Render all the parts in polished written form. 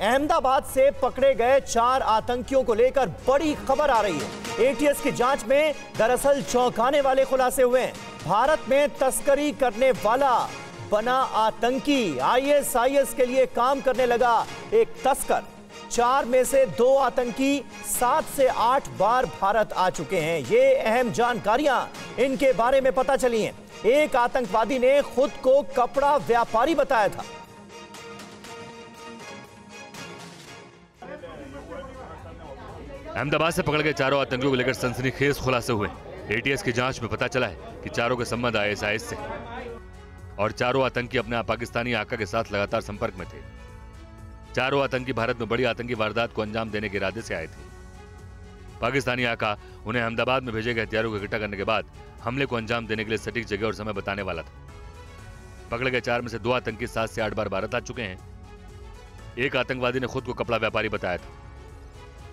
अहमदाबाद से पकड़े गए 4 आतंकियों को लेकर बड़ी खबर आ रही है। एटीएस की जांच में दरअसल चौंकाने वाले खुलासे हुए हैं। भारत में तस्करी करने वाला बना आतंकी, आईएसआईएस के लिए काम करने लगा एक तस्कर। 4 में से 2 आतंकी 7 से 8 बार भारत आ चुके हैं। ये अहम जानकारियां इनके बारे में पता चली हैं। एक आतंकवादी ने खुद को कपड़ा व्यापारी बताया था। अहमदाबाद से पकड़ गए 4 आतंकियों को लेकर सनसनीखेज खुलासे हुए। एटीएस की जांच में पता चला है कि 4 के संबंध आईएसआईएस से और 4 आतंकी अपने पाकिस्तानी आका के साथ लगातार संपर्क में थे। 4 आतंकी भारत में बड़ी आतंकी वारदात को अंजाम देने के इरादे से आए थे। पाकिस्तानी आका उन्हें अहमदाबाद में भेजे गए हथियारों को इकट्ठा करने के बाद हमले को अंजाम देने के लिए सटीक जगह और समय बताने वाला था। पकड़े गए 4 में से 2 आतंकी 7 से 8 बार भारत आ चुके हैं। एक आतंकवादी ने खुद को कपड़ा व्यापारी बताया था।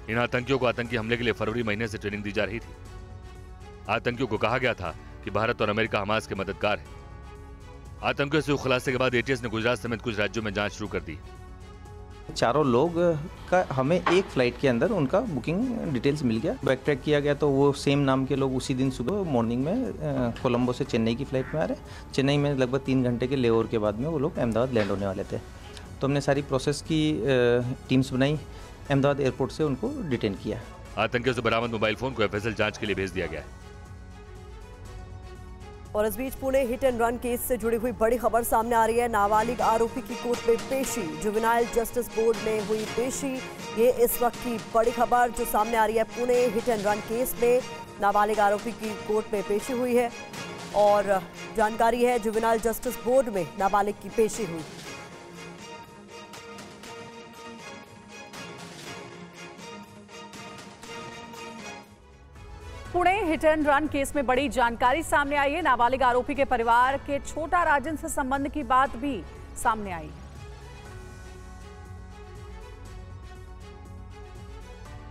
इन आतंकियों को आतंकी हमले के लिए फरवरी महीने से ट्रेनिंग दी जा रही थी। आतंकियों को कहा गया था कि भारत और अमेरिका हमास के मददगार है। आतंकियों से खुलासे के बाद एटीएस ने गुजरात समेत कुछ राज्यों में जांच शुरू कर दी। 4 लोग का हमें एक फ्लाइट के अंदर उनका बुकिंग डिटेल्स मिल गया। बैक ट्रैक किया गया तो वो सेम नाम के लोग उसी दिन सुबह मॉर्निंग में कोलंबो से चेन्नई की फ्लाइट में आ रहे। चेन्नई में लगभग 3 घंटे के लेओवर के बाद में वो लोग अहमदाबाद लैंड होने वाले थे। तो हमने सारी प्रोसेस की टीम्स बनाई, अहमदाबाद एयरपोर्ट से उनको डिटेन किया। आतंकियों से बरामद मोबाइल फोन को एफएसएल जांच के लिए भेज दिया गया है। और इस बीच Pune hit and run case से जुड़ी हुई बड़ी खबर सामने आ रही है। नाबालिग आरोपी की कोर्ट में पेशी, जुवेनाइल जस्टिस बोर्ड में हुई पेशी। ये इस वक्त की बड़ी खबर जो सामने आ रही है। Pune hit and run case में नाबालिग आरोपी की कोर्ट में पेशी हुई है और जानकारी है जुवेनाइल जस्टिस बोर्ड में नाबालिग की पेशी हुई। Pune hit and run case में बड़ी जानकारी सामने आई है। नाबालिग आरोपी के परिवार के छोटा राजन से संबंध की बात भी सामने आई है।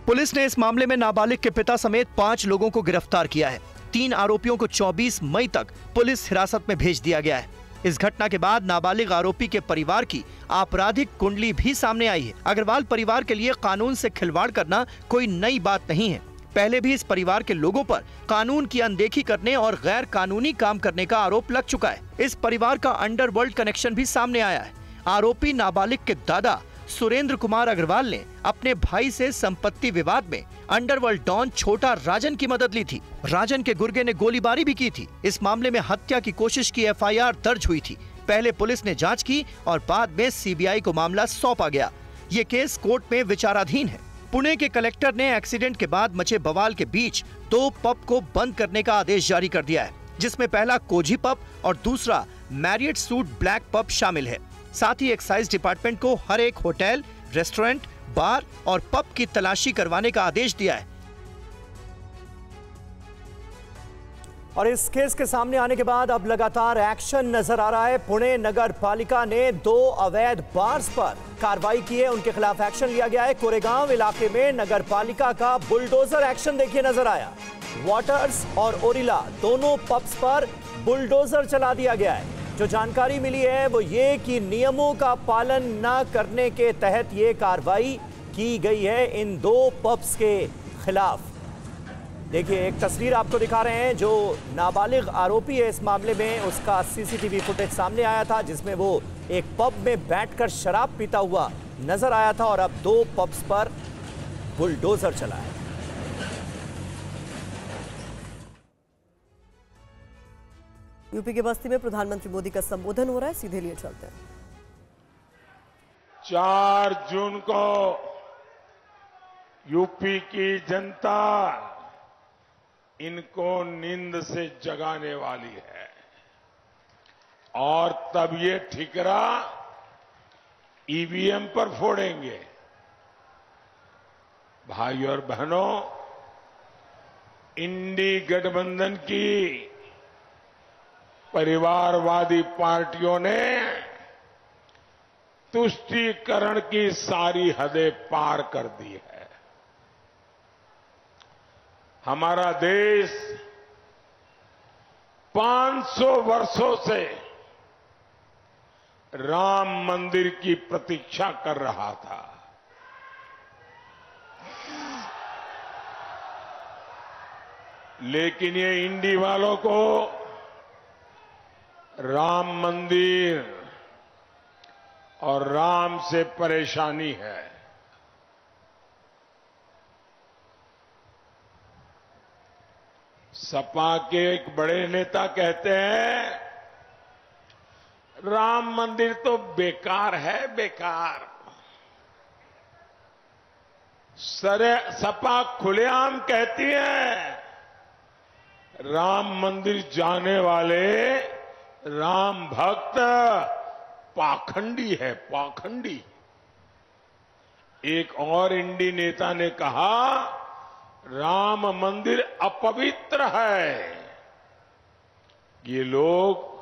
पुलिस ने इस मामले में नाबालिग के पिता समेत 5 लोगों को गिरफ्तार किया है। 3 आरोपियों को 24 मई तक पुलिस हिरासत में भेज दिया गया है। इस घटना के बाद नाबालिग आरोपी के परिवार की आपराधिक कुंडली भी सामने आई है। अग्रवाल परिवार के लिए कानून से खिलवाड़ करना कोई नई बात नहीं है। पहले भी इस परिवार के लोगों पर कानून की अनदेखी करने और गैर कानूनी काम करने का आरोप लग चुका है। इस परिवार का अंडरवर्ल्ड कनेक्शन भी सामने आया है। आरोपी नाबालिग के दादा सुरेंद्र कुमार अग्रवाल ने अपने भाई से संपत्ति विवाद में अंडरवर्ल्ड डॉन छोटा राजन की मदद ली थी। राजन के गुर्गे ने गोलीबारी भी की थी। इस मामले में हत्या की कोशिश की एफआईआर दर्ज हुई थी। पहले पुलिस ने जांच की और बाद में सीबीआई को मामला सौंपा गया। ये केस कोर्ट में विचाराधीन है। पुणे के कलेक्टर ने एक्सीडेंट के बाद मचे बवाल के बीच 2 पब को बंद करने का आदेश जारी कर दिया है, जिसमें पहला कोझी पब और दूसरा मैरियट सूट ब्लैक पब शामिल है। साथ ही एक्साइज डिपार्टमेंट को हर एक होटल, रेस्टोरेंट, बार और पब की तलाशी करवाने का आदेश दिया है। और इस केस के सामने आने के बाद अब लगातार एक्शन नजर आ रहा है। पुणे नगर पालिका ने 2 अवैध बार्स पर कार्रवाई की है, उनके खिलाफ एक्शन लिया गया है। कोरेगांव इलाके में नगर पालिका का बुलडोजर एक्शन देखिए नजर आया। वाटर्स और ओरिला दोनों पब्स पर बुलडोजर चला दिया गया है। जो जानकारी मिली है वो ये कि नियमों का पालन न करने के तहत ये कार्रवाई की गई है इन 2 पब्स के खिलाफ। देखिए एक तस्वीर आपको दिखा रहे हैं। जो नाबालिग आरोपी है इस मामले में, उसका सीसीटीवी फुटेज सामने आया था जिसमें वो एक पब में बैठकर शराब पीता हुआ नजर आया था और अब 2 पब्स पर बुलडोजर चला है। यूपी के बस्ती में प्रधानमंत्री मोदी का संबोधन हो रहा है, सीधे लिए चलते हैं। 4 जून को यूपी की जनता इनको नींद से जगाने वाली है और तब ये ठिकरा ईवीएम पर फोड़ेंगे। भाई और बहनों, इंडी गठबंधन की परिवारवादी पार्टियों ने तुष्टीकरण की सारी हदें पार कर दी है। हमारा देश 500 वर्षों से राम मंदिर की प्रतीक्षा कर रहा था। लेकिन ये इंडी वालों को राम मंदिर और राम से परेशानी है। सपा के एक बड़े नेता कहते हैं राम मंदिर तो बेकार है, बेकार। सपा खुलेआम कहती है राम मंदिर जाने वाले राम भक्त पाखंडी है, पाखंडी। एक और इंडी नेता ने कहा राम मंदिर अपवित्र है। ये लोग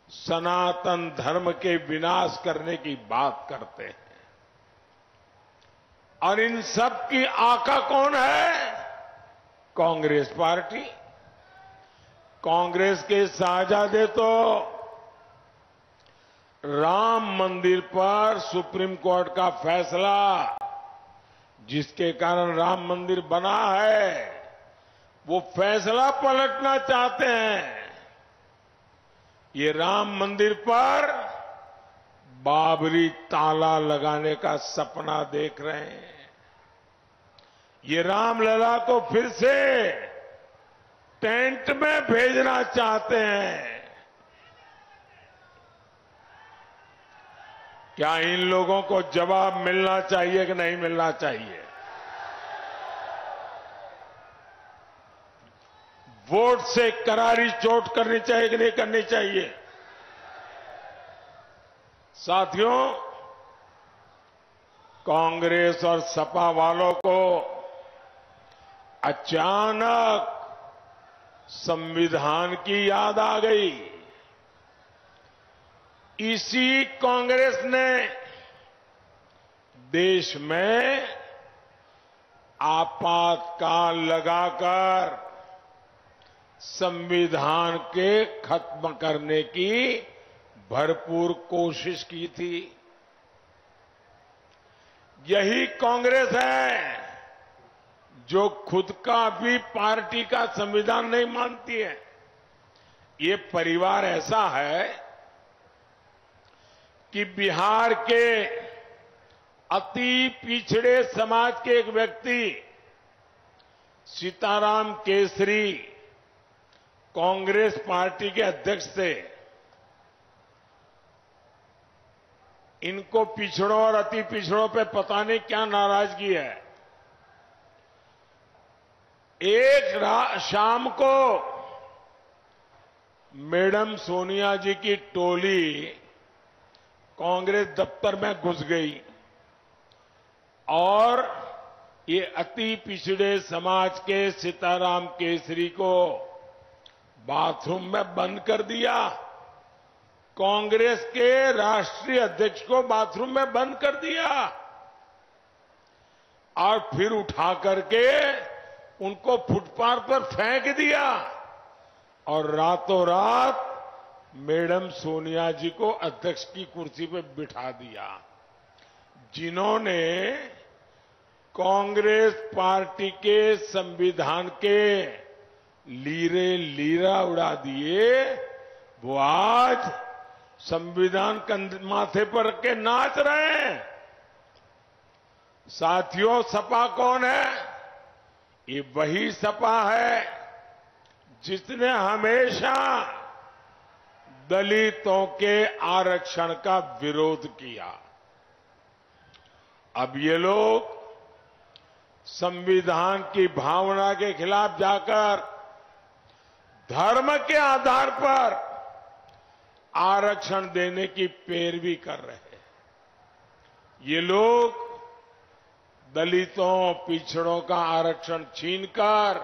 सनातन धर्म के विनाश करने की बात करते हैं। और इन सब की आका कौन है? कांग्रेस पार्टी। कांग्रेस के साझादे तो राम मंदिर पर सुप्रीम कोर्ट का फैसला, जिसके कारण राम मंदिर बना है, वो फैसला पलटना चाहते हैं। ये राम मंदिर पर बाबरी ताला लगाने का सपना देख रहे हैं। ये रामलला को फिर से टेंट में भेजना चाहते हैं। क्या इन लोगों को जवाब मिलना चाहिए कि नहीं मिलना चाहिए? वोट से करारी चोट करनी चाहिए कि नहीं करनी चाहिए? साथियों, कांग्रेस और सपा वालों को अचानक संविधान की याद आ गई। इसी कांग्रेस ने देश में आपातकाल लगाकर संविधान के खत्म करने की भरपूर कोशिश की थी। यही कांग्रेस है जो खुद का भी पार्टी का संविधान नहीं मानती है। ये परिवार ऐसा है कि बिहार के अति पिछड़े समाज के एक व्यक्ति सीताराम केसरी कांग्रेस पार्टी के अध्यक्ष थे। इनको पिछड़ों और अति पिछड़ों पे पता नहीं क्या नाराजगी है। एक शाम को मैडम सोनिया जी की टोली कांग्रेस दफ्तर में घुस गई और ये अति पिछड़े समाज के सीताराम केसरी को बाथरूम में बंद कर दिया। कांग्रेस के राष्ट्रीय अध्यक्ष को बाथरूम में बंद कर दिया और फिर उठा करके उनको फुटपाथ पर फेंक दिया और रातों रात मैडम सोनिया जी को अध्यक्ष की कुर्सी पर बिठा दिया। जिन्होंने कांग्रेस पार्टी के संविधान के लीरे लीरा उड़ा दिए, वो आज संविधान माथे पर रख के नाच रहे हैं। साथियों, सपा कौन है? ये वही सपा है जिसने हमेशा दलितों के आरक्षण का विरोध किया। अब ये लोग संविधान की भावना के खिलाफ जाकर धर्म के आधार पर आरक्षण देने की पैरवी कर रहे हैं। ये लोग दलितों, पिछड़ों का आरक्षण छीनकर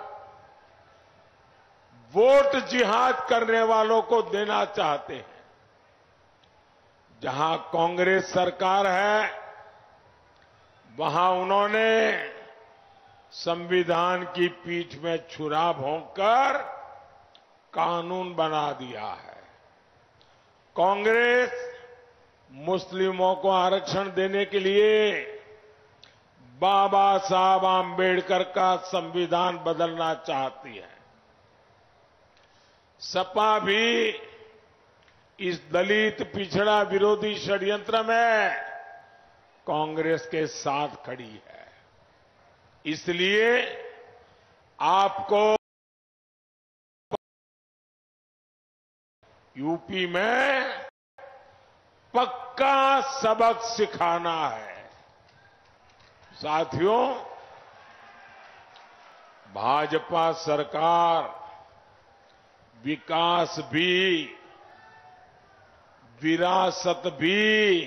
वोट जिहाद करने वालों को देना चाहते हैं। जहां कांग्रेस सरकार है, वहां उन्होंने संविधान की पीठ में छुरा भोंककर कानून बना दिया है। कांग्रेस मुस्लिमों को आरक्षण देने के लिए बाबा साहब आम्बेडकर का संविधान बदलना चाहती है। सपा भी इस दलित पिछड़ा विरोधी षड्यंत्र में कांग्रेस के साथ खड़ी है। इसलिए आपको यूपी में पक्का सबक सिखाना है। साथियों, भाजपा सरकार विकास भी विरासत भी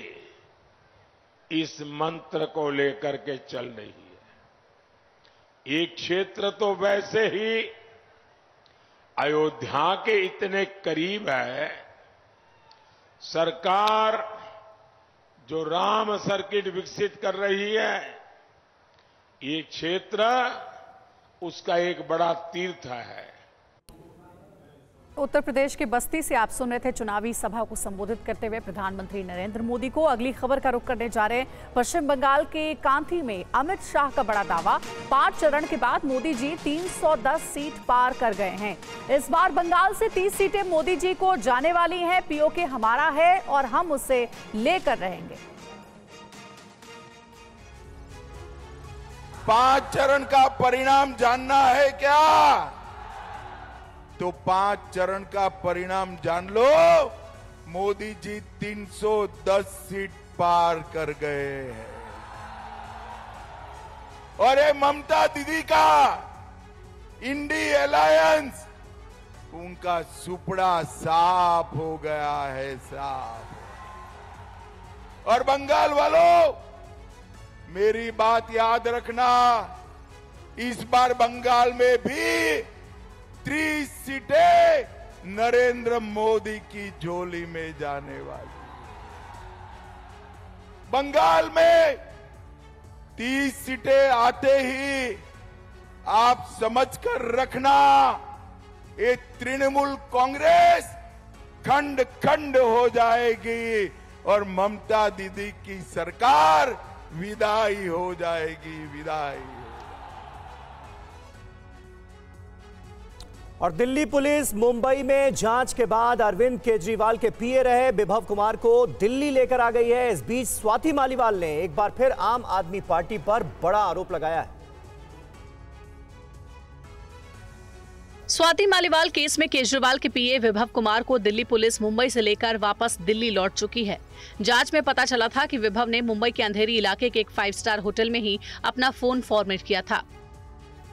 इस मंत्र को लेकर के चल रही है। एक क्षेत्र तो वैसे ही अयोध्या के इतने करीब है, सरकार जो राम सर्किट विकसित कर रही है, ये क्षेत्र उसका एक बड़ा तीर्थ है। उत्तर प्रदेश के बस्ती से आप सुन रहे थे चुनावी सभा को संबोधित करते हुए प्रधानमंत्री नरेंद्र मोदी को। अगली खबर का रुख करने जा रहे हैं पश्चिम बंगाल के कांथी में अमित शाह का बड़ा दावा। 5 चरण के बाद मोदी जी 310 सीट पार कर गए हैं। इस बार बंगाल से 30 सीटें मोदी जी को जाने वाली हैं। पीओके हमारा है और हम उसे लेकर रहेंगे। 5 चरण का परिणाम जानना है क्या? तो 5 चरण का परिणाम जान लो। मोदी जी 310 सीट पार कर गए हैं। और ये ममता दीदी का इंडी अलायंस, उनका सुपड़ा साफ हो गया है, साफ। और बंगाल वालों, मेरी बात याद रखना, इस बार बंगाल में भी 30 सीटें नरेंद्र मोदी की झोली में जाने वाली। बंगाल में 30 सीटें आते ही आप समझकर रखना, ये तृणमूल कांग्रेस खंड खंड हो जाएगी और ममता दीदी की सरकार विदाई हो जाएगी, विदाई। और दिल्ली पुलिस मुंबई में जांच के बाद अरविंद केजरीवाल के पीए रहे विभव कुमार को दिल्ली लेकर आ गई है। इस बीच स्वाति मालीवाल ने एक बार फिर आम आदमी पार्टी पर बड़ा आरोप लगाया है। स्वाति मालीवाल केस में केजरीवाल के पीए विभव कुमार को दिल्ली पुलिस मुंबई से लेकर वापस दिल्ली लौट चुकी है। जांच में पता चला था कि विभव ने मुंबई के अंधेरी इलाके के एक 5 स्टार होटल में ही अपना फोन फॉर्मेट किया था।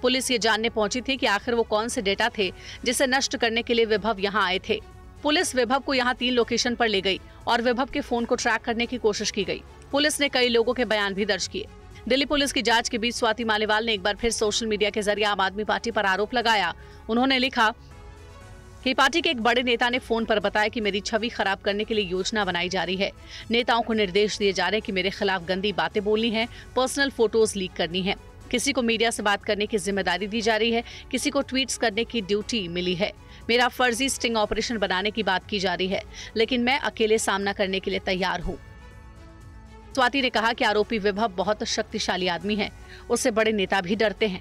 पुलिस ये जानने पहुंची थी कि आखिर वो कौन से डेटा थे जिसे नष्ट करने के लिए विभव यहां आए थे। पुलिस विभव को यहां 3 लोकेशन पर ले गई और विभव के फोन को ट्रैक करने की कोशिश की गई। पुलिस ने कई लोगों के बयान भी दर्ज किए। दिल्ली पुलिस की जांच के बीच स्वाति मालीवाल ने एक बार फिर सोशल मीडिया के जरिए आम आदमी पार्टी पर आरोप लगाया। उन्होंने लिखा कि पार्टी के एक बड़े नेता ने फोन पर बताया कि मेरी छवि खराब करने के लिए योजना बनाई जा रही है। नेताओं को निर्देश दिए जा रहे हैं कि मेरे खिलाफ गंदी बातें बोलनी है, पर्सनल फोटोज लीक करनी है। किसी को मीडिया से बात करने की जिम्मेदारी दी जा रही है, किसी को ट्वीट्स करने की ड्यूटी मिली है। मेरा फर्जी स्टिंग ऑपरेशन बनाने की बात की जा रही है, लेकिन मैं अकेले सामना करने के लिए तैयार हूँ। स्वाति ने कहा कि आरोपी विभव बहुत शक्तिशाली आदमी है, उससे बड़े नेता भी डरते हैं।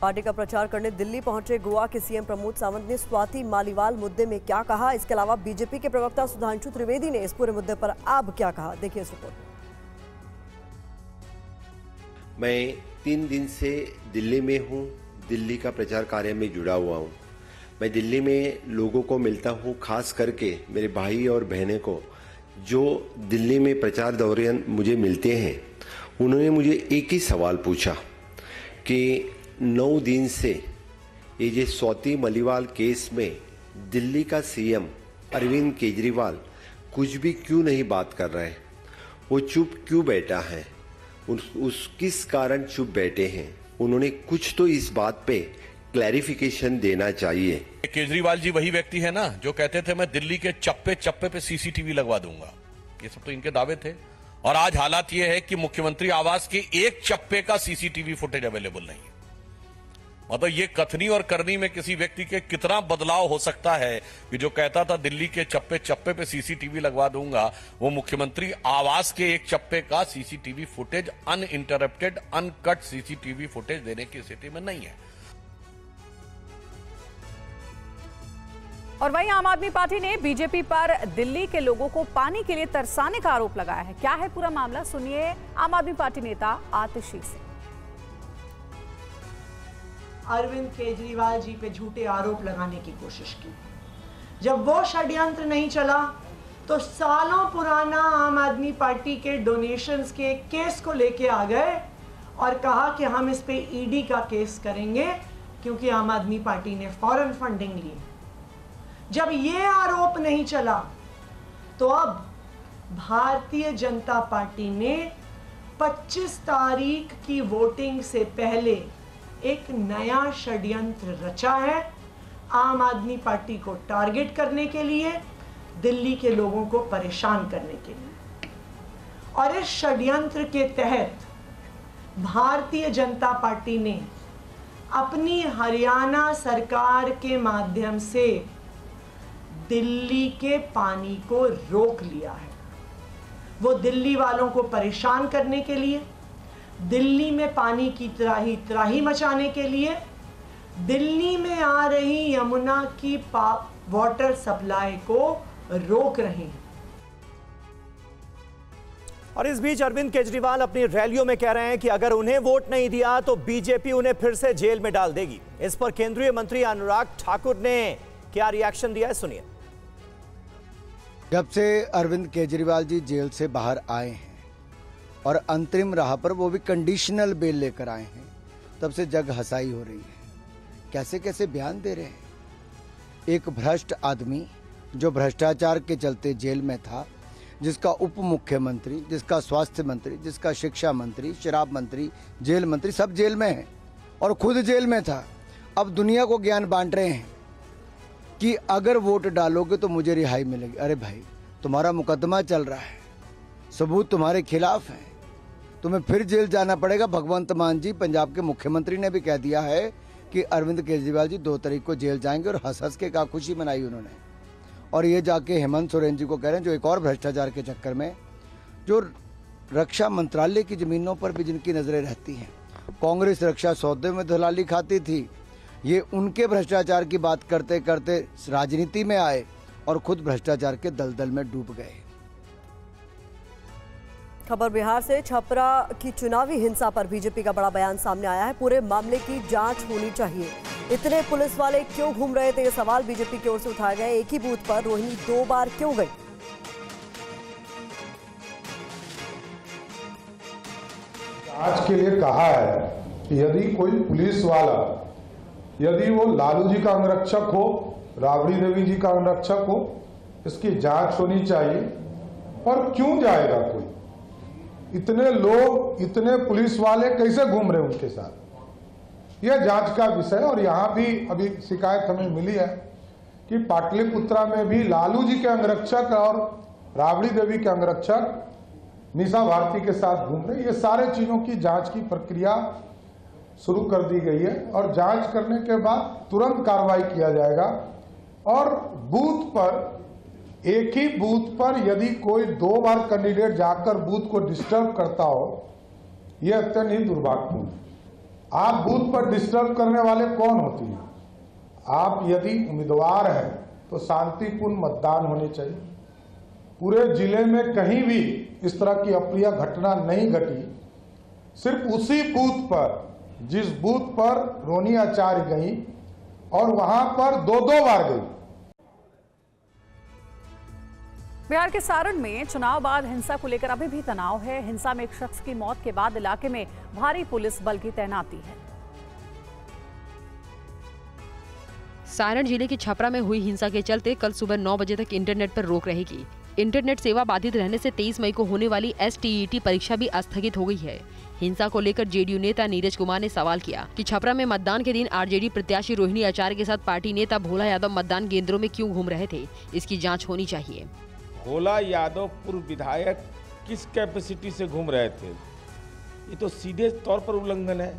पार्टी का प्रचार करने दिल्ली पहुंचे गोवा के सीएम प्रमोद सावंत ने स्वाति मालीवाल मुद्दे में क्या कहा, इसके अलावा बीजेपी के प्रवक्ता सुधांशु त्रिवेदी ने इस पूरे मुद्दे पर अब क्या कहा, देखिए इस रिपोर्ट में। मैं 3 दिन से दिल्ली में हूँ, दिल्ली का प्रचार कार्य में जुड़ा हुआ हूँ। मैं दिल्ली में लोगों को मिलता हूँ, खास करके मेरे भाई और बहनें को जो दिल्ली में प्रचार दौरान मुझे मिलते हैं। उन्होंने मुझे एक ही सवाल पूछा कि 9 दिन से ये जो स्वाति मालीवाल केस में दिल्ली का सीएम अरविंद केजरीवाल कुछ भी क्यों नहीं बात कर रहे हैं, वो चुप क्यों बैठा है, उस किस कारण चुप बैठे हैं। उन्होंने कुछ तो इस बात पे क्लैरिफिकेशन देना चाहिए। केजरीवाल जी वही व्यक्ति है ना जो कहते थे मैं दिल्ली के चप्पे चप्पे पे सीसीटीवी लगवा दूंगा, ये सब तो इनके दावे थे। और आज हालात ये है कि मुख्यमंत्री आवास के एक चप्पे का सीसीटीवी फुटेज अवेलेबल नहीं है। मतलब ये कथनी और करनी में किसी व्यक्ति के कितना बदलाव हो सकता है कि जो कहता था दिल्ली के चप्पे चप्पे पे सीसीटीवी लगवा दूंगा, वो मुख्यमंत्री आवास के एक चप्पे का CCTV footage uninterrupted uncut CCTV footage देने की स्थिति में नहीं है। और वहीं आम आदमी पार्टी ने बीजेपी पर दिल्ली के लोगों को पानी के लिए तरसाने का आरोप लगाया है। क्या है पूरा मामला, सुनिए आम आदमी पार्टी नेता आतिशी से। अरविंद केजरीवाल जी पे झूठे आरोप लगाने की कोशिश की। जब वो षड्यंत्र नहीं चला तो सालों पुराना आम आदमी पार्टी के डोनेशंस के केस को लेके आ गए और कहा कि हम इस पे ईडी का केस करेंगे क्योंकि आम आदमी पार्टी ने फॉरेन फंडिंग ली। जब ये आरोप नहीं चला तो अब भारतीय जनता पार्टी ने 25 तारीख की वोटिंग से पहले एक नया षड्यंत्र रचा है आम आदमी पार्टी को टारगेट करने के लिए, दिल्ली के लोगों को परेशान करने के लिए। और इस षड्यंत्र के तहत भारतीय जनता पार्टी ने अपनी हरियाणा सरकार के माध्यम से दिल्ली के पानी को रोक लिया है। वो दिल्ली वालों को परेशान करने के लिए, दिल्ली में पानी की त्राही मचाने के लिए, दिल्ली में आ रही यमुना की वाटर सप्लाई को रोक रहे हैं। और इस बीच अरविंद केजरीवाल अपनी रैलियों में कह रहे हैं कि अगर उन्हें वोट नहीं दिया तो बीजेपी उन्हें फिर से जेल में डाल देगी। इस पर केंद्रीय मंत्री अनुराग ठाकुर ने क्या रिएक्शन दिया है, सुनिए। जब से अरविंद केजरीवाल जी जेल से बाहर आए हैं और अंतरिम राह पर वो भी कंडीशनल बेल लेकर आए हैं, तब से जग हंसाई हो रही है। कैसे कैसे बयान दे रहे हैं। एक भ्रष्ट आदमी जो भ्रष्टाचार के चलते जेल में था, जिसका उप मुख्यमंत्री, जिसका स्वास्थ्य मंत्री, जिसका शिक्षा मंत्री, शराब मंत्री, जेल मंत्री सब जेल में हैं और खुद जेल में था, अब दुनिया को ज्ञान बांट रहे हैं कि अगर वोट डालोगे तो मुझे रिहाई मिलेगी। अरे भाई, तुम्हारा मुकदमा चल रहा है, सबूत तुम्हारे खिलाफ है, तुम्हें फिर जेल जाना पड़ेगा। भगवंत मान जी पंजाब के मुख्यमंत्री ने भी कह दिया है कि अरविंद केजरीवाल जी 2 तारीख को जेल जाएंगे और हंस हंस के का खुशी मनाई उन्होंने। और ये जाके हेमंत सोरेन जी को कह रहे हैं, जो एक और भ्रष्टाचार के चक्कर में, जो रक्षा मंत्रालय की जमीनों पर भी जिनकी नजरें रहती हैं, कांग्रेस रक्षा सौदे में दलाली खाती थी, ये उनके भ्रष्टाचार की बात करते करते राजनीति में आए और खुद भ्रष्टाचार के दलदल में डूब गए। खबर बिहार से। छपरा की चुनावी हिंसा पर बीजेपी का बड़ा बयान सामने आया है। पूरे मामले की जांच होनी चाहिए। इतने पुलिस वाले क्यों घूम रहे थे, ये सवाल बीजेपी की ओर से उठाया गया। एक ही बूथ पर रोहिणी 2 बार क्यों गई? जांच के लिए कहा है कि यदि कोई पुलिस वाला, यदि वो लालू जी का अंगरक्षक हो, राबड़ी देवी जी का अंगरक्षक हो, इसकी जांच होनी चाहिए। और क्यों जाएगा कोई? इतने लोग, इतने पुलिस वाले कैसे घूम रहे उनके साथ, यह जांच का विषय। और यहाँ भी अभी शिकायत हमें मिली है कि पाटलिपुत्रा में भी लालू जी के अंगरक्षक और राबड़ी देवी के अंगरक्षक निशा भारती के साथ घूम रहे। ये सारे चीजों की जांच की प्रक्रिया शुरू कर दी गई है और जांच करने के बाद तुरंत कार्रवाई किया जाएगा। और बूथ पर, एक ही बूथ पर यदि कोई 2 बार कैंडिडेट जाकर बूथ को डिस्टर्ब करता हो, यह अत्यंत ही दुर्भाग्यपूर्ण है। आप बूथ पर डिस्टर्ब करने वाले कौन होती हैं? आप यदि उम्मीदवार हैं तो शांतिपूर्ण मतदान होने चाहिए। पूरे जिले में कहीं भी इस तरह की अप्रिय घटना नहीं घटी। सिर्फ उसी बूथ पर, जिस बूथ पर रोनी आचार्य गई और वहां पर 2-2 बार गई। बिहार के सारण में चुनाव बाद हिंसा को लेकर अभी भी तनाव है। हिंसा में एक शख्स की मौत के बाद इलाके में भारी पुलिस बल की तैनाती है। सारण जिले के छपरा में हुई हिंसा के चलते कल सुबह 9 बजे तक इंटरनेट पर रोक रहेगी। इंटरनेट सेवा बाधित रहने से 23 मई को होने वाली STET परीक्षा भी स्थगित हो गई है। हिंसा को लेकर जेडीयू नेता नीरज कुमार ने सवाल किया कि छपरा में मतदान के दिन आरजेडी प्रत्याशी रोहिणी आचार्य के साथ पार्टी नेता भोला यादव मतदान केंद्रों में क्यों घूम रहे थे, इसकी जांच होनी चाहिए। भोला यादव पूर्व विधायक किस कैपेसिटी से घूम रहे थे, ये तो सीधे तौर पर उल्लंघन है।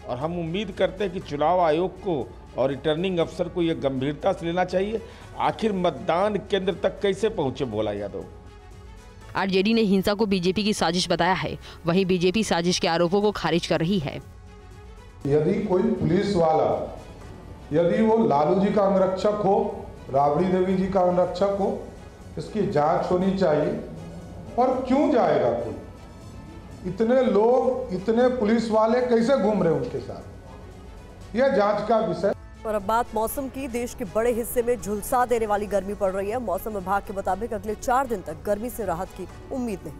और हम उम्मीद करते हैं कि चुनाव आयोग को और रिटर्निंग अफसर को यह गंभीरता से लेना चाहिए। आखिर मतदान केंद्र तक कैसे पहुंचे भोला यादव। आरजेडी ने हिंसा को बीजेपी की साजिश बताया है, वहीं बीजेपी साजिश के आरोपों को खारिज कर रही है। यदि कोई पुलिस वाला, यदि वो लालू जी का अंगरक्षक हो, राबड़ी देवी जी का अंगरक्षक हो, इसकी जांच होनी चाहिए। और क्यों जाएगा कोई? इतने लोग, इतने पुलिस वाले कैसे घूम रहे उनके साथ, यह जांच का विषय। और अब बात मौसम की। देश के बड़े हिस्से में झुलसा देने वाली गर्मी पड़ रही है। मौसम विभाग के मुताबिक अगले 4 दिन तक गर्मी से राहत की उम्मीद नहीं।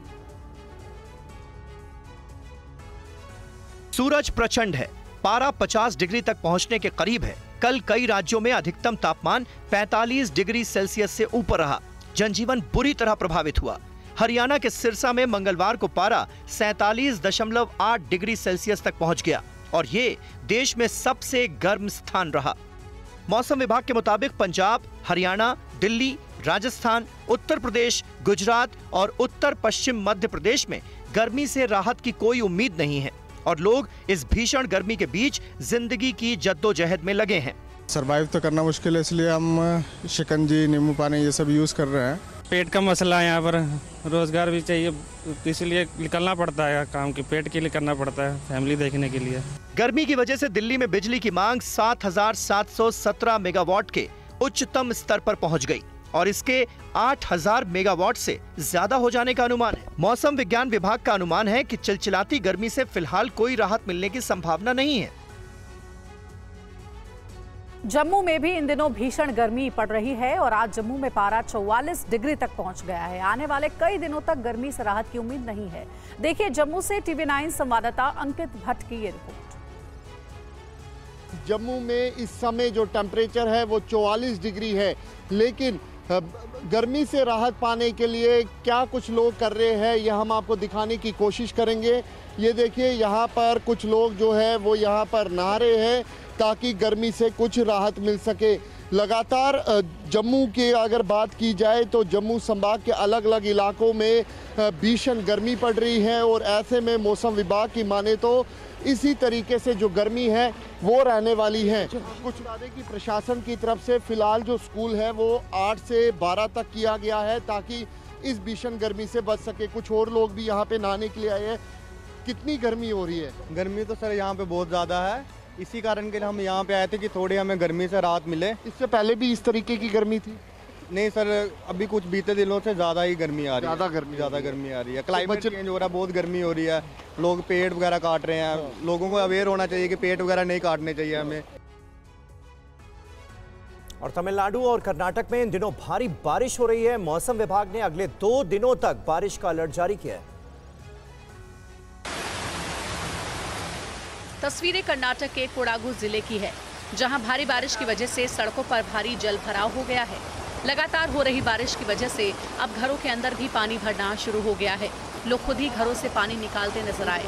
सूरज प्रचंड है, पारा 50 डिग्री तक पहुंचने के करीब है। कल कई राज्यों में अधिकतम तापमान 45 डिग्री सेल्सियस से ऊपर रहा। जनजीवन बुरी तरह प्रभावित हुआ। हरियाणा के सिरसा में मंगलवार को पारा 47.8 डिग्री सेल्सियस तक पहुंच गया और ये देश में सबसे गर्म स्थान रहा। मौसम विभाग के मुताबिक पंजाब, हरियाणा, दिल्ली, राजस्थान, उत्तर प्रदेश, गुजरात और उत्तर पश्चिम मध्य प्रदेश में गर्मी से राहत की कोई उम्मीद नहीं है और लोग इस भीषण गर्मी के बीच जिंदगी की जद्दोजहद में लगे हैं। सरवाइव तो करना मुश्किल है, इसलिए हम शिकंजी, नींबू पानी ये सब यूज कर रहे हैं। पेट का मसला है यहाँ पर, रोजगार भी चाहिए, इसलिए निकलना पड़ता है काम के पेट के लिए करना पड़ता है, फैमिली देखने के लिए। गर्मी की वजह से दिल्ली में बिजली की मांग 7,717 मेगावाट के उच्चतम स्तर पर पहुंच गई और इसके 8,000 मेगावाट से ज्यादा हो जाने का अनुमान है। मौसम विज्ञान विभाग का अनुमान है कि चिलचिलाती गर्मी से फिलहाल कोई राहत मिलने की संभावना नहीं है। जम्मू में भी इन दिनों भीषण गर्मी पड़ रही है और आज जम्मू में पारा 44 डिग्री तक पहुंच गया है। आने वाले कई दिनों तक गर्मी से राहत की उम्मीद नहीं है। देखिए जम्मू से TV9 संवाददाता अंकित भट्ट की ये रिपोर्ट। जम्मू में इस समय जो टेम्परेचर है वो 44 डिग्री है, लेकिन गर्मी से राहत पाने के लिए क्या कुछ लोग कर रहे हैं यह हम आपको दिखाने की कोशिश करेंगे। ये देखिए यहाँ पर कुछ लोग जो है वो यहाँ पर नहा रहे हैं ताकि गर्मी से कुछ राहत मिल सके। लगातार जम्मू की अगर बात की जाए तो जम्मू संभाग के अलग अलग इलाकों में भीषण गर्मी पड़ रही है और ऐसे में मौसम विभाग की माने तो इसी तरीके से जो गर्मी है वो रहने वाली है। कुछ बता दें कि प्रशासन की तरफ से फिलहाल जो स्कूल है वो 8 से 12 तक किया गया है ताकि इस भीषण गर्मी से बच सके। कुछ और लोग भी यहाँ पे नहाने के लिए आए हैं। कितनी गर्मी हो रही है? गर्मी तो सर यहाँ पे बहुत ज़्यादा है, इसी कारण के लिए हम यहाँ पे आए थे कि थोड़ी हमें गर्मी से राहत मिले। इससे पहले भी इस तरीके की गर्मी थी? नहीं सर, अभी कुछ बीते दिनों से ज़्यादा ही गर्मी आ रही है। ज़्यादा गर्मी आ रही है, क्लाइमेट चेंज हो रहा है, बहुत गर्मी हो रही है, लोग पेड़ वगैरह काट रहे हैं। लोगों को अवेयर होना चाहिए कि पेड़ वगैरह नहीं काटने चाहिए हमें। और तमिलनाडु और कर्नाटक में इन दिनों भारी बारिश हो रही है। मौसम विभाग ने अगले 2 दिनों तक बारिश का अलर्ट जारी किया है। तस्वीरें कर्नाटक के कोडागु जिले की है, जहां भारी बारिश की वजह से सड़कों पर भारी जल भराव हो गया है। लगातार हो रही बारिश की वजह से अब घरों के अंदर भी पानी भरना शुरू हो गया है। लोग खुद ही घरों से पानी निकालते नजर आए।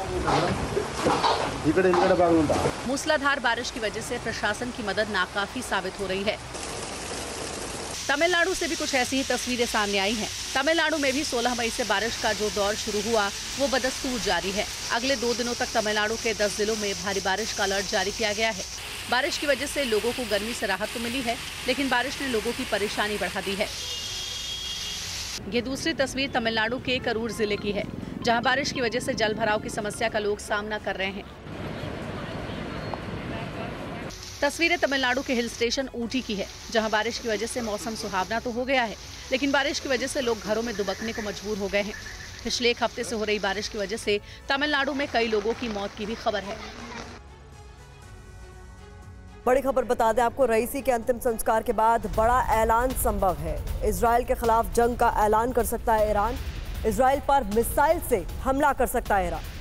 मूसलाधार बारिश की वजह से प्रशासन की मदद नाकाफी साबित हो रही है। तमिलनाडु से भी कुछ ऐसी ही तस्वीरें सामने आई हैं। तमिलनाडु में भी 16 मई से बारिश का जो दौर शुरू हुआ वो बदस्तूर जारी है। अगले 2 दिनों तक तमिलनाडु के 10 जिलों में भारी बारिश का अलर्ट जारी किया गया है। बारिश की वजह से लोगों को गर्मी से राहत तो मिली है, लेकिन बारिश ने लोगों की परेशानी बढ़ा दी है। ये दूसरी तस्वीर तमिलनाडु के करूर जिले की है, जहां बारिश की वजह से जल भराव की समस्या का लोग सामना कर रहे हैं। तस्वीरें तमिलनाडु के हिल स्टेशन ऊटी की है, जहां बारिश की वजह से मौसम सुहावना तो हो गया है, लेकिन बारिश की वजह से लोग घरों में दुबकने को मजबूर हो गए हैं। पिछले 1 हफ्ते से हो रही बारिश की वजह से तमिलनाडु में कई लोगों की मौत की भी खबर है। बड़ी खबर बता दें आपको, रईसी के अंतिम संस्कार के बाद बड़ा ऐलान संभव है। इजराइल के खिलाफ जंग का ऐलान कर सकता है ईरान। इजराइल पर मिसाइल से हमला कर सकता है ईरान।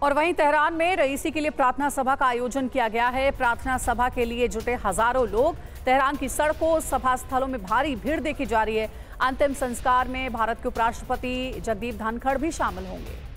और वहीं तेहरान में रईसी के लिए प्रार्थना सभा का आयोजन किया गया है। प्रार्थना सभा के लिए जुटे हजारों लोग। तेहरान की सड़कों, सभा स्थलों में भारी भीड़ देखी जा रही है। अंतिम संस्कार में भारत के उपराष्ट्रपति जगदीप धनखड़ भी शामिल होंगे।